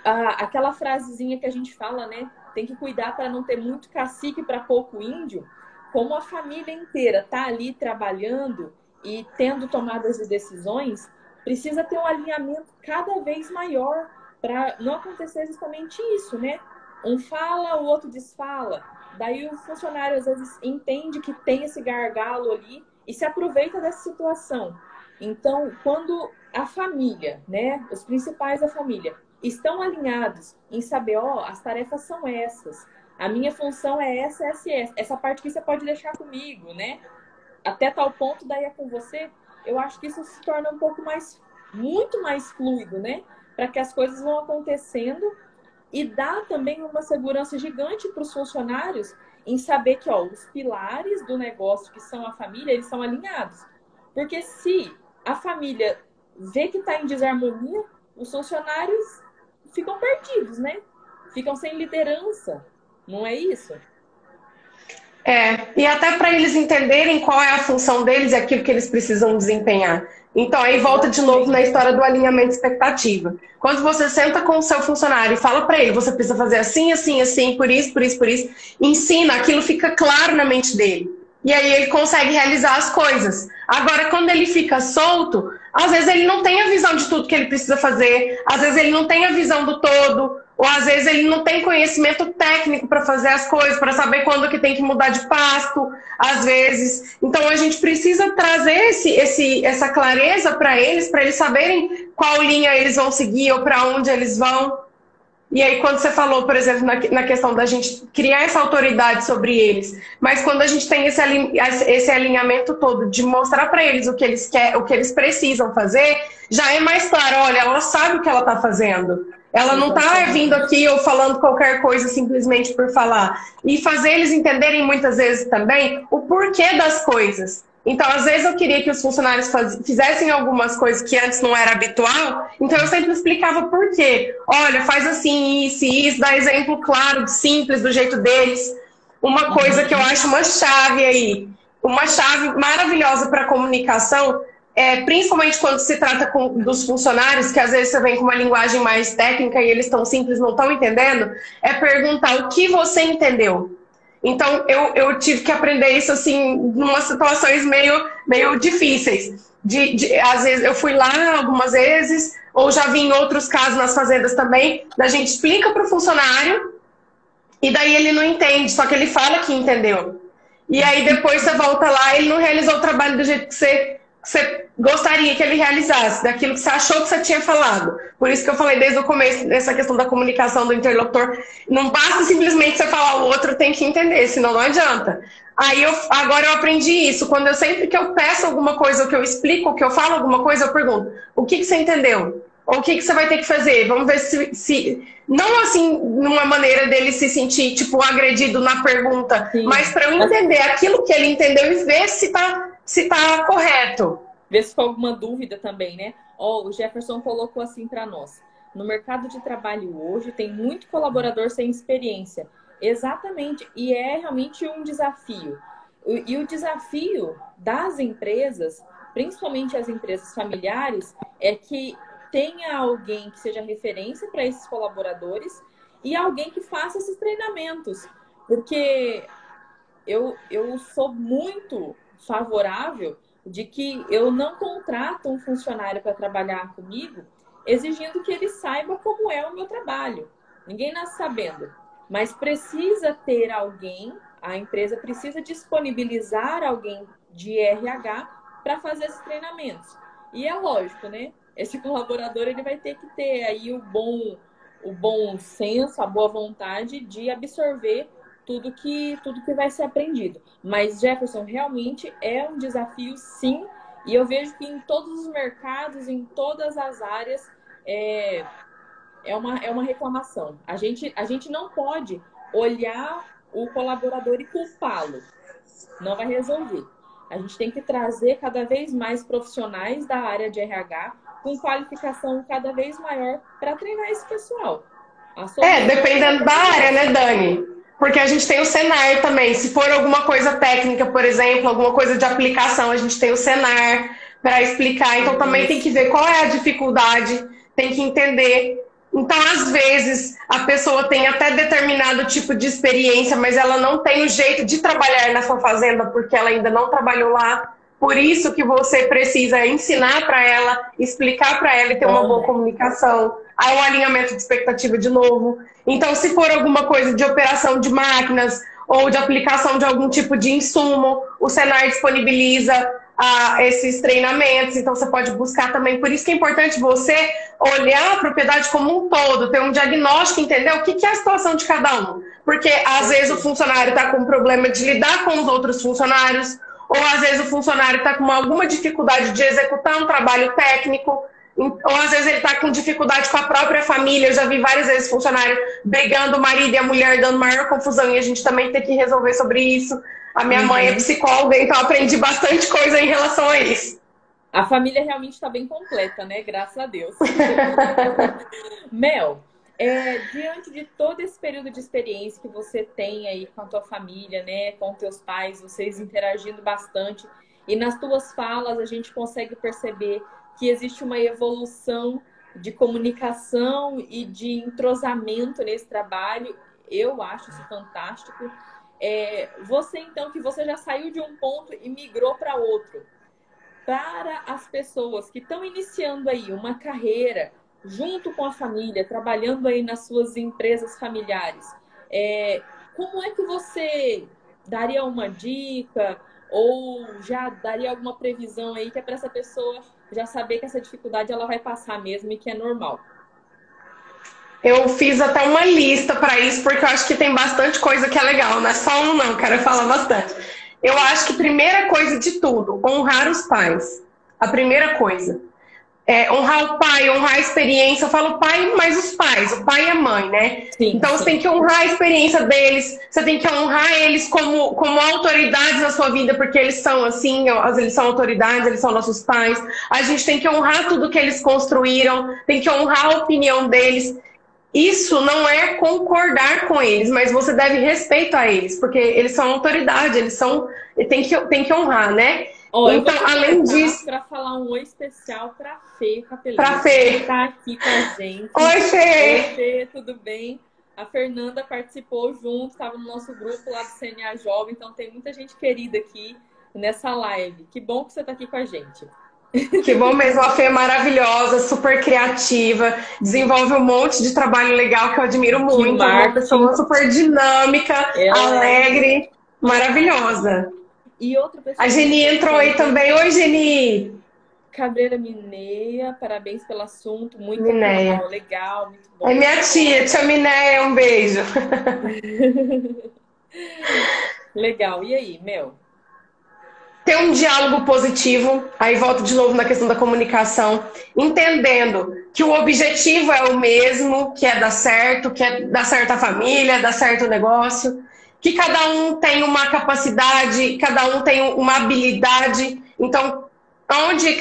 Aquela frasezinha que a gente fala, né? Tem que cuidar para não ter muito cacique para pouco índio. Como a família inteira está ali trabalhando e tendo tomadas de decisões, precisa ter um alinhamento cada vez maior para não acontecer justamente isso, né? Um fala, o outro desfala. Daí o funcionário às vezes entende que tem esse gargalo ali e se aproveita dessa situação. Então, quando a família, né, os principais da família, estão alinhados em saber, as tarefas são essas, a minha função é essa, essa parte que você pode deixar comigo, né? Até tal ponto, daí é com você. Eu acho que isso se torna um pouco muito mais fluido, né? Para que as coisas vão acontecendo e dá também uma segurança gigante para os funcionários em saber que os pilares do negócio, que são a família, eles são alinhados. Porque se a família vê que está em desarmonia, os funcionários ficam perdidos, né? Ficam sem liderança. Não é isso? E até para eles entenderem qual é a função deles e aquilo que eles precisam desempenhar. Então, aí volta de novo na história do alinhamento de expectativa. Quando você senta com o seu funcionário e fala para ele, você precisa fazer assim, assim, assim, por isso, por isso, por isso, ensina, aquilo fica claro na mente dele. E aí ele consegue realizar as coisas. Agora, quando ele fica solto, às vezes ele não tem a visão de tudo que ele precisa fazer, às vezes ele não tem a visão do todo, ou às vezes ele não tem conhecimento técnico para fazer as coisas, para saber quando que tem que mudar de pasto, às vezes. Então a gente precisa trazer essa clareza para eles saberem qual linha eles vão seguir ou para onde eles vão. E aí quando você falou, por exemplo, na questão da gente criar essa autoridade sobre eles, mas quando a gente tem esse alinhamento todo de mostrar para eles o que eles querem, o que eles precisam fazer, já é mais claro, olha, ela sabe o que ela está fazendo. Ela não está vindo aqui ou falando qualquer coisa simplesmente por falar. E fazer eles entenderem muitas vezes também o porquê das coisas. Então, às vezes eu queria que os funcionários fizessem algumas coisas que antes não era habitual, então eu sempre explicava por quê. Olha, faz assim, isso, dá exemplo claro, simples, do jeito deles. Uma coisa que eu acho uma chave aí, uma chave maravilhosa para a comunicação, principalmente quando se trata dos funcionários, que às vezes você vem com uma linguagem mais técnica e eles estão simples, não estão entendendo, é perguntar o que você entendeu. Então, eu tive que aprender isso, assim, em umas situações meio difíceis. Às vezes, eu fui lá algumas vezes, ou já vi em outros casos nas fazendas também, da gente explica para o funcionário, e daí ele não entende, só que ele fala que entendeu. E aí depois você volta lá, ele não realizou o trabalho do jeito que você gostaria que ele realizasse, daquilo que você achou que você tinha falado. Por isso que eu falei desde o começo, nessa questão da comunicação do interlocutor, não basta simplesmente você falar, o outro tem que entender, senão não adianta. Agora eu aprendi isso, sempre que eu peço alguma coisa, ou que eu explico, ou que eu falo alguma coisa, eu pergunto, o que você entendeu? Ou o que você vai ter que fazer? Vamos ver se não assim, numa maneira dele se sentir, tipo, agredido na pergunta, sim, mas para eu entender aquilo que ele entendeu e ver se tá correto. Ver se ficou alguma dúvida também, né? O Jefferson colocou assim para nós. No mercado de trabalho hoje, tem muito colaborador sem experiência. Exatamente. E é realmente um desafio. E o desafio das empresas, principalmente as empresas familiares, é que tenha alguém que seja referência para esses colaboradores e alguém que faça esses treinamentos. Porque eu sou muito favorável de que eu não contrato um funcionário para trabalhar comigo exigindo que ele saiba como é o meu trabalho. Ninguém nasce sabendo. Mas precisa ter alguém, a empresa precisa disponibilizar alguém de RH para fazer esses treinamentos. E é lógico, né? Esse colaborador ele vai ter que ter aí o bom senso, a boa vontade de absorver tudo que vai ser aprendido. Mas, Jefferson, realmente é um desafio, sim, e eu vejo que em todos os mercados, em todas as áreas, é uma reclamação. A gente não pode olhar o colaborador e culpá-lo. Não vai resolver. A gente tem que trazer cada vez mais profissionais da área de RH com qualificação cada vez maior para treinar esse pessoal. Dependendo da área, né, Dani? Porque a gente tem o Senar também. Se for alguma coisa técnica, por exemplo, alguma coisa de aplicação, a gente tem o Senar para explicar. Então também tem que ver qual é a dificuldade, tem que entender. Então, às vezes, a pessoa tem até determinado tipo de experiência, mas ela não tem o jeito de trabalhar na sua fazenda porque ela ainda não trabalhou lá. Por isso que você precisa ensinar para ela, explicar para ela e ter uma boa comunicação. Aí o alinhamento de expectativa de novo. Então, se for alguma coisa de operação de máquinas ou de aplicação de algum tipo de insumo, o Senar disponibiliza esses treinamentos. Então, você pode buscar também. Por isso que é importante você olhar a propriedade como um todo, ter um diagnóstico, entender o que é a situação de cada um. Porque, às vezes, o funcionário está com problema de lidar com os outros funcionários, ou às vezes o funcionário está com alguma dificuldade de executar um trabalho técnico, ou às vezes ele está com dificuldade com a própria família. Eu já vi várias vezes funcionário brigando, o marido e a mulher dando maior confusão, e a gente também tem que resolver sobre isso. A minha mãe é psicóloga, então aprendi bastante coisa em relação a isso. A família realmente está bem completa, né? Graças a Deus. Mel, diante de todo esse período de experiência que você tem aí com a tua família, né? Com teus pais, vocês interagindo bastante, e nas tuas falas a gente consegue perceber que existe uma evolução de comunicação e de entrosamento nesse trabalho. Eu acho isso fantástico. Você, então, que você já saiu de um ponto e migrou para outro. Para as pessoas que estão iniciando aí uma carreira junto com a família, trabalhando aí nas suas empresas familiares, como é que você daria uma dica ou já daria alguma previsão aí que é para essa pessoa já saber que essa dificuldade ela vai passar mesmo e que é normal? Eu fiz até uma lista para isso, porque eu acho que tem bastante coisa que é legal, não é só um não, quero falar bastante. Eu acho que primeira coisa de tudo, honrar os pais. A primeira coisa. Honrar o pai, honrar a experiência. Eu falo pai, mas os pais, o pai e a mãe, né? Sim, então você tem que honrar a experiência deles, você tem que honrar eles como autoridades na sua vida, porque eles são assim, eles são autoridades, eles são nossos pais. A gente tem que honrar tudo que eles construíram, tem que honrar a opinião deles. Isso não é concordar com eles, mas você deve respeito a eles, porque eles são autoridade, tem que honrar, né? Então, além disso, para falar um oi especial para Fê Capelete. Para Fê. Que está aqui com a gente. Oi, Fê. Oi, Fê, tudo bem? A Fernanda participou junto, estava no nosso grupo lá do CNA Jovem, então tem muita gente querida aqui nessa live. Que bom que você está aqui com a gente. Que bom mesmo, a Fê é maravilhosa, super criativa, desenvolve um monte de trabalho legal que eu admiro muito. É uma pessoa super dinâmica, alegre, maravilhosa. E outra pessoa. A Geni entrou aí também. Oi, Geni! Cabreira Mineia, parabéns pelo assunto, muito legal, muito bom. É minha tia Mineia, um beijo. Legal, e aí, Mel? Ter um diálogo positivo, aí volto de novo na questão da comunicação, entendendo que o objetivo é o mesmo, que é dar certo a família, dar certo o negócio, que cada um tem uma capacidade, cada um tem uma habilidade, então onde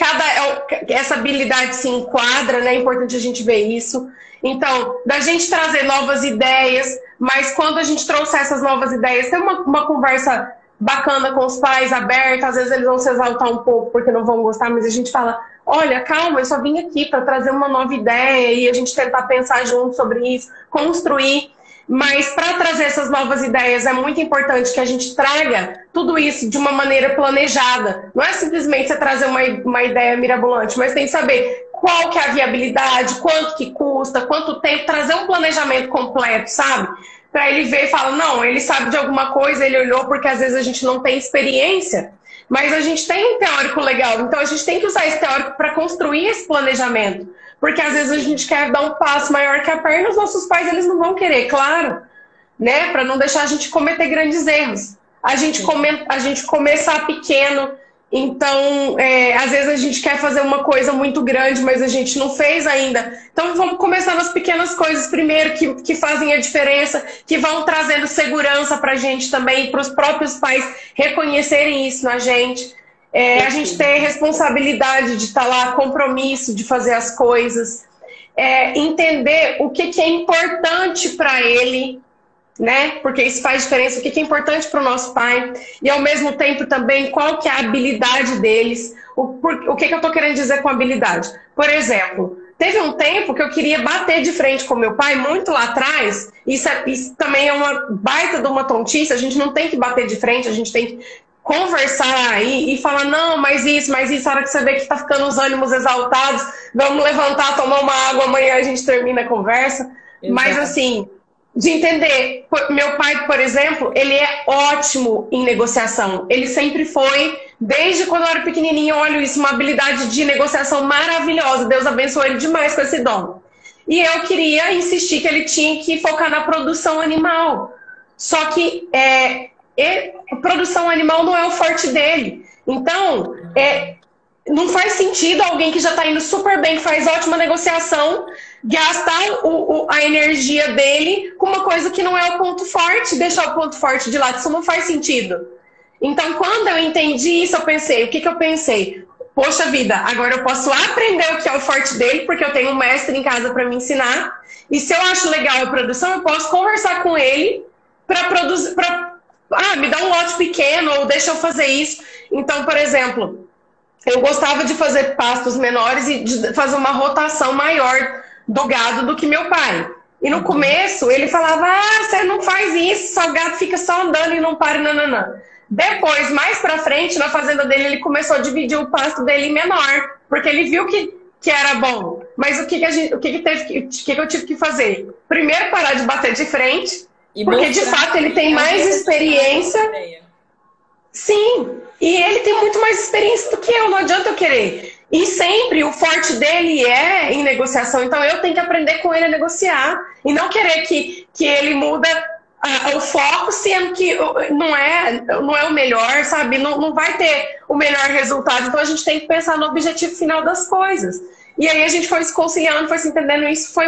essa habilidade se enquadra, né? É importante a gente ver isso. Então, da gente trazer novas ideias, mas quando a gente trouxer essas novas ideias, ter uma conversa bacana com os pais, aberta, às vezes eles vão se exaltar um pouco porque não vão gostar, mas a gente fala, olha, calma, eu só vim aqui para trazer uma nova ideia e a gente tentar pensar junto sobre isso, construir. Mas para trazer essas novas ideias é muito importante que a gente traga tudo isso de uma maneira planejada. Não é simplesmente você trazer uma ideia mirabolante, mas tem que saber qual que é a viabilidade, quanto que custa, quanto tempo, trazer um planejamento completo, sabe? Para ele ver e falar, não, ele sabe de alguma coisa, ele olhou, porque às vezes a gente não tem experiência, mas a gente tem um teórico legal, então a gente tem que usar esse teórico para construir esse planejamento. Porque às vezes a gente quer dar um passo maior que a perna, os nossos pais eles não vão querer, claro, né? Para não deixar a gente cometer grandes erros. A gente começar pequeno, então às vezes a gente quer fazer uma coisa muito grande, mas a gente não fez ainda. Então vamos começar nas pequenas coisas primeiro, que fazem a diferença, que vão trazendo segurança para a gente também, para os próprios pais reconhecerem isso na gente. A gente ter responsabilidade de estar lá, compromisso de fazer as coisas, entender o que é importante para ele, né? Porque isso faz diferença, o que é importante para o nosso pai, e ao mesmo tempo também qual que é a habilidade deles, o que eu estou querendo dizer com habilidade. Por exemplo, teve um tempo que eu queria bater de frente com meu pai, muito lá atrás, isso também é uma baita de uma tontice, a gente não tem que bater de frente, a gente tem que conversar e falar, não, mas isso, a hora que você vê que tá ficando os ânimos exaltados, vamos levantar, tomar uma água, amanhã a gente termina a conversa. Exato. Mas assim, de entender, meu pai, por exemplo, ele é ótimo em negociação, ele sempre foi, desde quando eu era pequenininha, eu olho isso, uma habilidade de negociação maravilhosa, Deus abençoou ele demais com esse dom. E eu queria insistir que ele tinha que focar na produção animal, só que produção animal não é o forte dele. Então, não faz sentido alguém que já está indo super bem, que faz ótima negociação, gastar a energia dele com uma coisa que não é o ponto forte, deixar o ponto forte de lado. Isso não faz sentido. Então, quando eu entendi isso, eu pensei, o que eu pensei? Poxa vida, agora eu posso aprender o que é o forte dele, porque eu tenho um mestre em casa para me ensinar. E se eu acho legal a produção, eu posso conversar com ele para produzir... me dá um lote pequeno, ou deixa eu fazer isso. Então, por exemplo, eu gostava de fazer pastos menores e de fazer uma rotação maior do gado do que meu pai. E no começo, ele falava, você não faz isso, só o gado fica só andando e não para, não. Depois, mais pra frente, na fazenda dele, ele começou a dividir o pasto dele menor, porque ele viu que era bom. Mas o que eu tive que fazer? Primeiro, parar de bater de frente, porque de fato ele tem mais experiência. Sim, e ele tem muito mais experiência do que eu, não adianta eu querer. E sempre o forte dele é em negociação, então eu tenho que aprender com ele a negociar. E não querer que ele muda o foco, sendo que não é o melhor, sabe? Não vai ter o melhor resultado. Então a gente tem que pensar no objetivo final das coisas. E aí a gente foi se conciliando, foi se entendendo, isso foi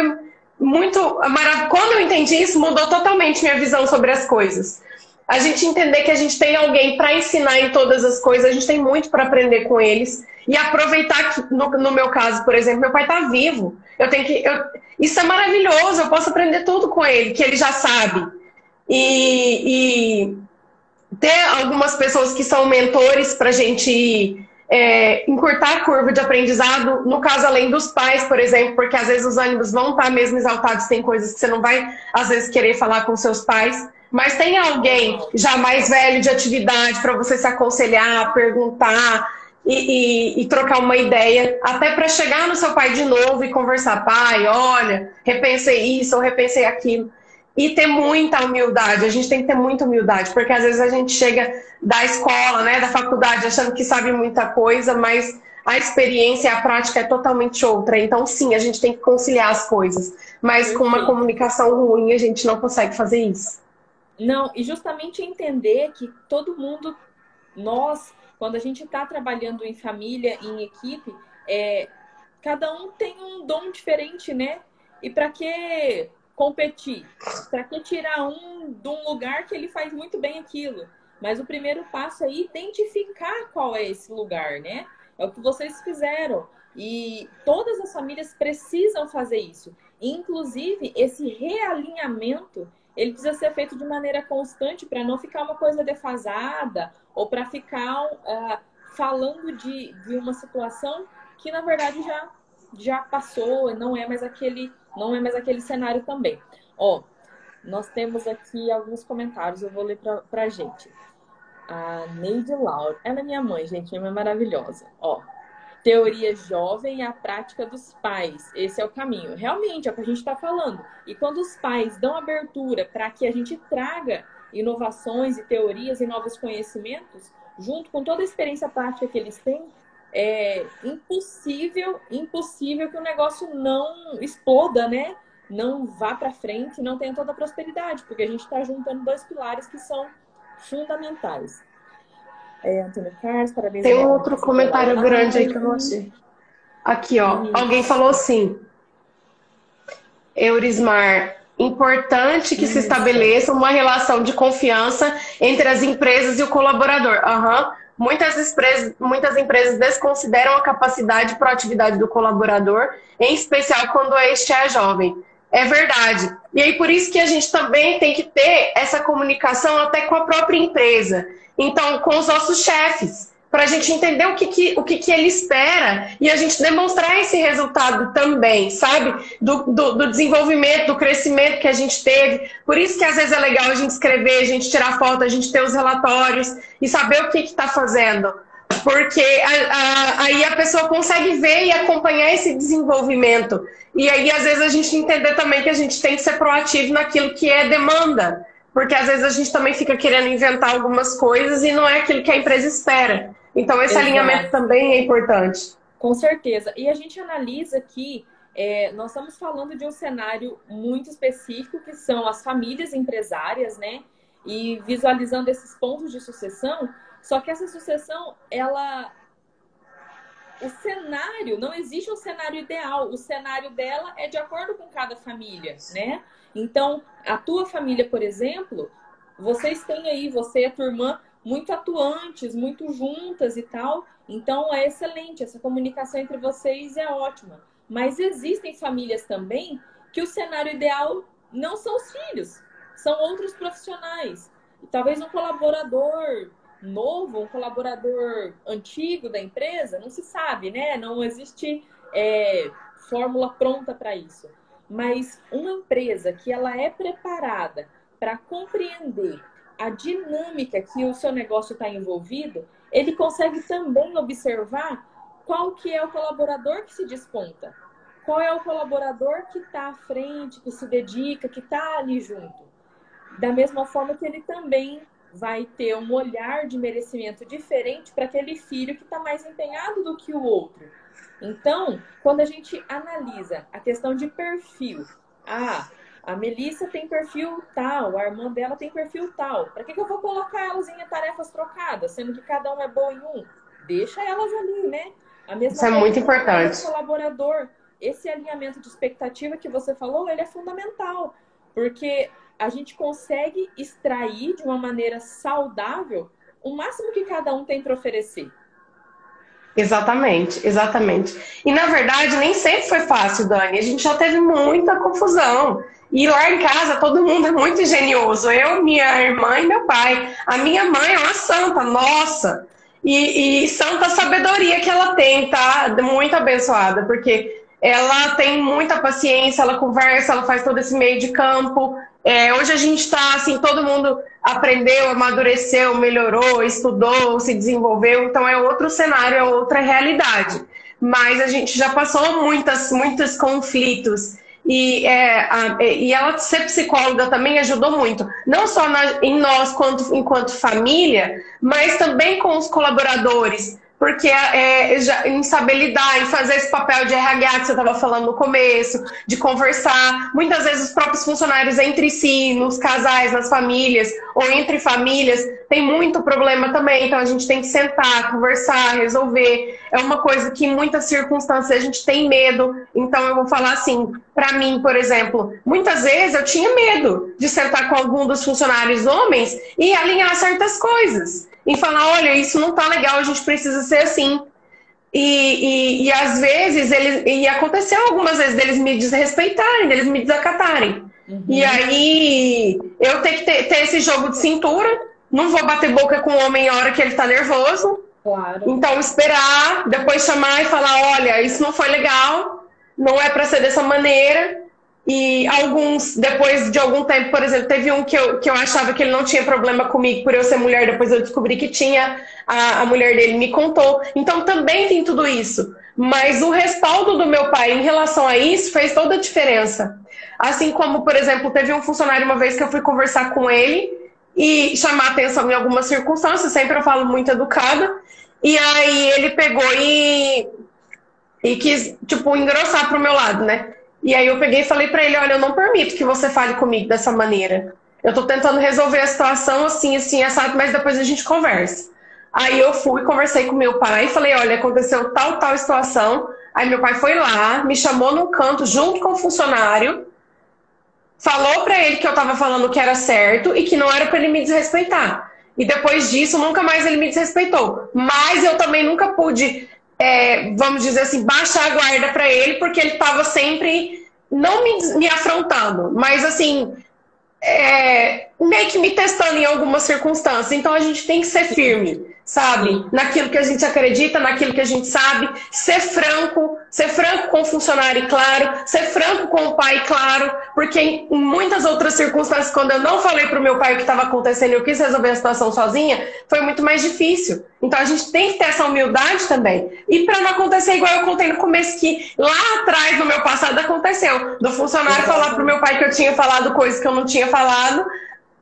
muito maravilhoso. Quando eu entendi isso, mudou totalmente minha visão sobre as coisas. A gente entender que a gente tem alguém para ensinar em todas as coisas, a gente tem muito para aprender com eles. E aproveitar que, no meu caso, por exemplo, meu pai está vivo. Isso é maravilhoso, eu posso aprender tudo com ele, que ele já sabe. E ter algumas pessoas que são mentores para a gente encurtar a curva de aprendizado, no caso, além dos pais, por exemplo, porque às vezes os ânimos vão estar mesmo exaltados, tem coisas que você não vai, às vezes, querer falar com seus pais, mas tem alguém já mais velho de atividade para você se aconselhar, perguntar e trocar uma ideia, até para chegar no seu pai de novo e conversar, pai, olha, repensei isso ou repensei aquilo. E ter muita humildade, a gente tem que ter muita humildade, porque às vezes a gente chega da escola, né, da faculdade, achando que sabe muita coisa, mas a experiência e a prática é totalmente outra. Então, sim, a gente tem que conciliar as coisas, mas com uma comunicação ruim a gente não consegue fazer isso. Não, e justamente entender que todo mundo, nós, quando a gente está trabalhando em família, em equipe, cada um tem um dom diferente, né? E para que competir? Para que tirar um de um lugar que ele faz muito bem aquilo? Mas o primeiro passo é identificar qual é esse lugar, né? É o que vocês fizeram. E todas as famílias precisam fazer isso. Inclusive, esse realinhamento, ele precisa ser feito de maneira constante para não ficar uma coisa defasada ou para ficar falando de uma situação que, na verdade, já passou, não é mais aquele cenário também. Ó, nós temos aqui alguns comentários, eu vou ler pra gente. A Neide Laura, ela é minha mãe, gente, minha mãe é maravilhosa. Ó, teoria jovem e a prática dos pais, esse é o caminho. Realmente, é o que a gente está falando. E quando os pais dão abertura para que a gente traga inovações e teorias e novos conhecimentos, junto com toda a experiência prática que eles têm, é impossível que o negócio não exploda, né? Não vá para frente, não tenha toda a prosperidade, porque a gente está juntando dois pilares que são fundamentais. Antônio Carlos, parabéns. Tem um outro comentário grande aí que eu não achei. Aqui, ó. Alguém falou assim: Eurismar, importante que se estabeleça uma relação de confiança entre as empresas e o colaborador. Muitas empresas desconsideram a capacidade e proatividade do colaborador, em especial quando este é jovem. É verdade. E aí por isso que a gente também tem que ter essa comunicação até com a própria empresa. Então, com os nossos chefes, para a gente entender o que ele espera e a gente demonstrar esse resultado também, sabe? Do desenvolvimento, do crescimento que a gente teve. Por isso que às vezes é legal a gente escrever, a gente tirar foto, a gente ter os relatórios e saber o que está fazendo. Porque aí a pessoa consegue ver e acompanhar esse desenvolvimento. E aí, às vezes, a gente entender também que a gente tem que ser proativo naquilo que é demanda. Porque às vezes a gente também fica querendo inventar algumas coisas e não é aquilo que a empresa espera. Então esse alinhamento também é importante. Com certeza. E a gente analisa que nós estamos falando de um cenário muito específico, que são as famílias empresárias, né? E visualizando esses pontos de sucessão, só que essa sucessão, o cenário, não existe um cenário ideal. O cenário dela é de acordo com cada família, né? Então, a tua família, por exemplo, vocês têm aí, você e a tua irmã, muito atuantes, muito juntas e tal. Então, é excelente. Essa comunicação entre vocês é ótima. Mas existem famílias também que o cenário ideal não são os filhos, são outros profissionais. E talvez um colaborador novo, um colaborador antigo da empresa, não se sabe, né? Não existe fórmula pronta para isso. Mas uma empresa que ela é preparada para compreender a dinâmica que o seu negócio está envolvido, ele consegue também observar qual que é o colaborador que se desponta, qual é o colaborador que está à frente, que se dedica, que está ali junto. Da mesma forma que ele também vai ter um olhar de merecimento diferente para aquele filho que está mais empenhado do que o outro. Então, quando a gente analisa a questão de perfil, a Melissa tem perfil tal, a irmã dela tem perfil tal, para que eu vou colocar elas em tarefas trocadas, sendo que cada um é bom em um? Deixa elas ali, né? Isso é muito importante. Colaborador, esse alinhamento de expectativa que você falou, ele é fundamental, porque a gente consegue extrair de uma maneira saudável o máximo que cada um tem para oferecer. Exatamente, exatamente. E na verdade nem sempre foi fácil, Dani. A gente já teve muita confusão. E lá em casa todo mundo é muito engenhoso. Eu, minha irmã e meu pai. A minha mãe é uma santa, nossa. e santa sabedoria que ela tem, tá? Muito abençoada, porque ela tem muita paciência, ela conversa, ela faz todo esse meio de campo. Hoje a gente está assim, todo mundo aprendeu, amadureceu, melhorou, estudou, se desenvolveu, então é outro cenário, é outra realidade. Mas a gente já passou muitos conflitos. E ela ser psicóloga também ajudou muito, não só em nós enquanto família, mas também com os colaboradores, porque em saber lidar, em fazer esse papel de RH que você estava falando no começo, de conversar, muitas vezes os próprios funcionários entre si, nos casais, nas famílias, ou entre famílias, tem muito problema também, então a gente tem que sentar, conversar, resolver. É uma coisa que em muitas circunstâncias a gente tem medo, então eu vou falar assim, para mim, por exemplo, muitas vezes eu tinha medo de sentar com algum dos funcionários homens e alinhar certas coisas. E falar, olha, isso não tá legal, a gente precisa ser assim. E às vezes, e aconteceu algumas vezes deles me desrespeitarem, deles me desacatarem. E aí, eu tenho que ter esse jogo de cintura, não vou bater boca com o homem a hora que ele tá nervoso. Claro. Então, esperar, depois chamar e falar, olha, isso não foi legal, não é para ser dessa maneira. E alguns, depois de algum tempo, por exemplo, teve um que eu achava que ele não tinha problema comigo por eu ser mulher, depois eu descobri que tinha, a mulher dele me contou. Então também tem tudo isso. Mas o respaldo do meu pai em relação a isso fez toda a diferença. Assim como, por exemplo, teve um funcionário uma vez que eu fui conversar com ele e chamar atenção em algumas circunstâncias, sempre eu falo muito educada, e aí ele pegou e quis, tipo, engrossar pro meu lado, né? E aí eu peguei e falei pra ele, olha, eu não permito que você fale comigo dessa maneira. Eu tô tentando resolver a situação assim, assim, assado, mas depois a gente conversa. Aí eu fui, conversei com meu pai, falei, olha, aconteceu tal situação. Aí meu pai foi lá, me chamou num canto junto com o funcionário, falou pra ele que eu tava falando que era certo e que não era pra ele me desrespeitar. E depois disso, nunca mais ele me desrespeitou. Mas eu também nunca pude vamos dizer assim, baixar a guarda para ele, porque ele estava sempre, não me afrontando, mas assim, meio que me testando em algumas circunstâncias. Então a gente tem que ser firme, sabe? Sim. Naquilo que a gente acredita, naquilo que a gente sabe, ser franco com o funcionário, claro, ser franco com o pai, claro, porque em muitas outras circunstâncias, quando eu não falei pro meu pai o que estava acontecendo e eu quis resolver a situação sozinha, foi muito mais difícil. Então a gente tem que ter essa humildade também. E para não acontecer igual eu contei no começo, que lá atrás, no meu passado, aconteceu. Do funcionário falar pro meu pai que eu tinha falado coisas que eu não tinha falado,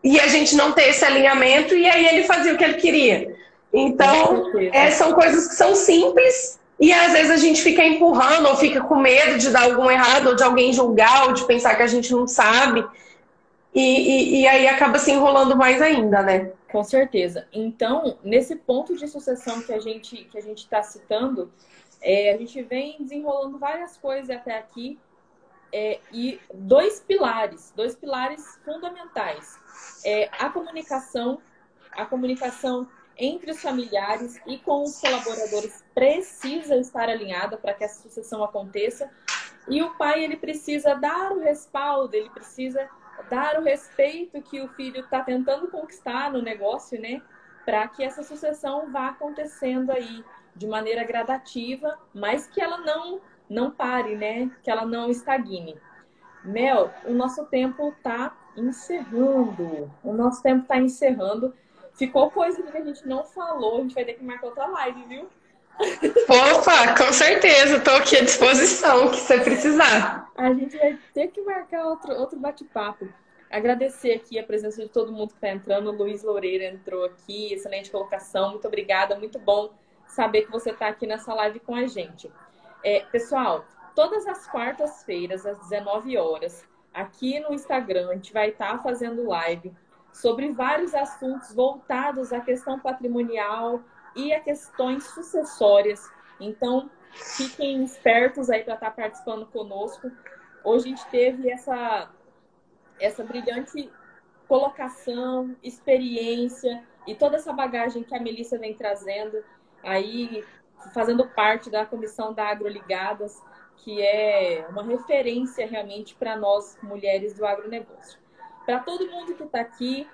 e a gente não ter esse alinhamento, e aí ele fazia o que ele queria. Então, são coisas que são simples, e às vezes a gente fica empurrando, ou fica com medo de dar algum errado, ou de alguém julgar, ou de pensar que a gente não sabe, e aí acaba se enrolando mais ainda, né? Com certeza. Então, nesse ponto de sucessão que a gente está citando, a gente vem desenrolando várias coisas até aqui, e dois pilares fundamentais. A comunicação entre os familiares e com os colaboradores precisa estar alinhada para que essa sucessão aconteça. E o pai, ele precisa dar o respaldo, ele precisa dar o respeito que o filho está tentando conquistar no negócio, né? Para que essa sucessão vá acontecendo aí de maneira gradativa, mas que ela não pare, né? Que ela não estagne. Mel, o nosso tempo está encerrando. Ficou coisa que a gente não falou, a gente vai ter que marcar outra live, viu? Opa, com certeza, estou aqui à disposição, que você precisar. A gente vai ter que marcar outro bate-papo. Agradecer aqui a presença de todo mundo que está entrando. O Luiz Loureiro entrou aqui, excelente colocação, muito obrigada, muito bom saber que você está aqui nessa live com a gente. Pessoal, todas as quartas-feiras, às 19 horas, aqui no Instagram, a gente vai estar fazendo live sobre vários assuntos voltados à questão patrimonial e a questões sucessórias. Então, fiquem espertos aí para estar participando conosco. Hoje a gente teve essa brilhante colocação, experiência e toda essa bagagem que a Melissa vem trazendo aí, fazendo parte da comissão da Agroligadas, que é uma referência realmente para nós, mulheres do agronegócio. Para todo mundo que está aqui,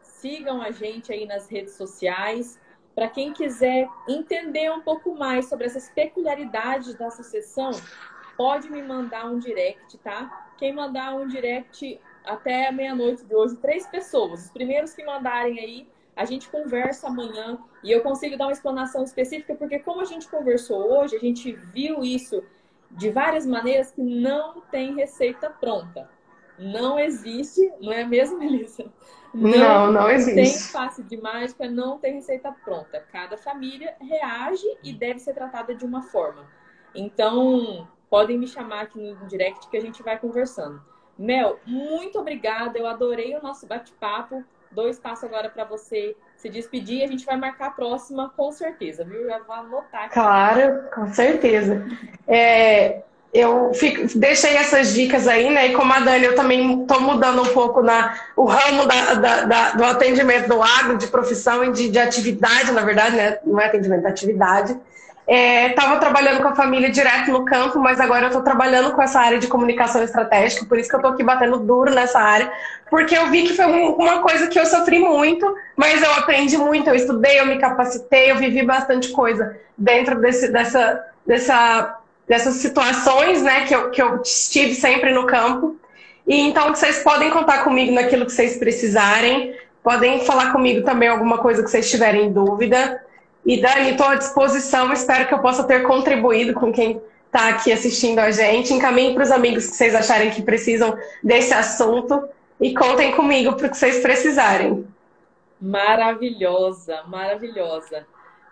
sigam a gente aí nas redes sociais, para quem quiser entender um pouco mais sobre essas peculiaridades da sucessão, pode me mandar um direct, tá? Quem mandar um direct até meia-noite de hoje, 3 pessoas. Os primeiros que mandarem aí, a gente conversa amanhã e eu consigo dar uma explanação específica, porque como a gente conversou hoje, a gente viu isso de várias maneiras que não tem receita pronta. Não existe, não é mesmo, Melissa? Não Tem existe. passe de mágica, não tem receita pronta. Cada família reage e deve ser tratada de uma forma. Então, podem me chamar aqui no direct que a gente vai conversando. Mel, muito obrigada. Eu adorei o nosso bate-papo. Dou espaço agora para você se despedir. A gente vai marcar a próxima com certeza, viu? Já vou anotar aqui. Claro, com certeza. Deixei essas dicas aí, né? E como a Dani, eu também estou mudando um pouco o ramo do atendimento do agro, de profissão e de atividade, na verdade, né? Não é atendimento, é atividade. Estava trabalhando com a família direto no campo, mas agora eu estou trabalhando com essa área de comunicação estratégica, por isso que eu estou aqui batendo duro nessa área, porque eu vi que foi uma coisa que eu sofri muito, mas eu aprendi muito, eu estudei, eu me capacitei, eu vivi bastante coisa dentro dessas situações, né, que eu estive sempre no campo. E então vocês podem contar comigo naquilo que vocês precisarem, podem falar comigo também alguma coisa que vocês tiverem dúvida. E Dani, estou à disposição, espero que eu possa ter contribuído com quem está aqui assistindo a gente. Encaminhe para os amigos que vocês acharem que precisam desse assunto e contem comigo para o que vocês precisarem. Maravilhosa, maravilhosa.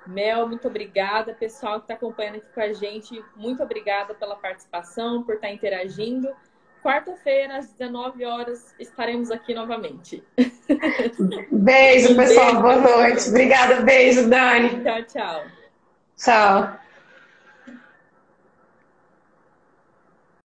Mel, muito obrigada. Pessoal que está acompanhando aqui com a gente, muito obrigada pela participação, por estar interagindo. Quarta-feira, às 19 horas, estaremos aqui novamente. Beijo, pessoal. Boa noite. Obrigada. Beijo, Dani. Tchau, tchau. Tchau.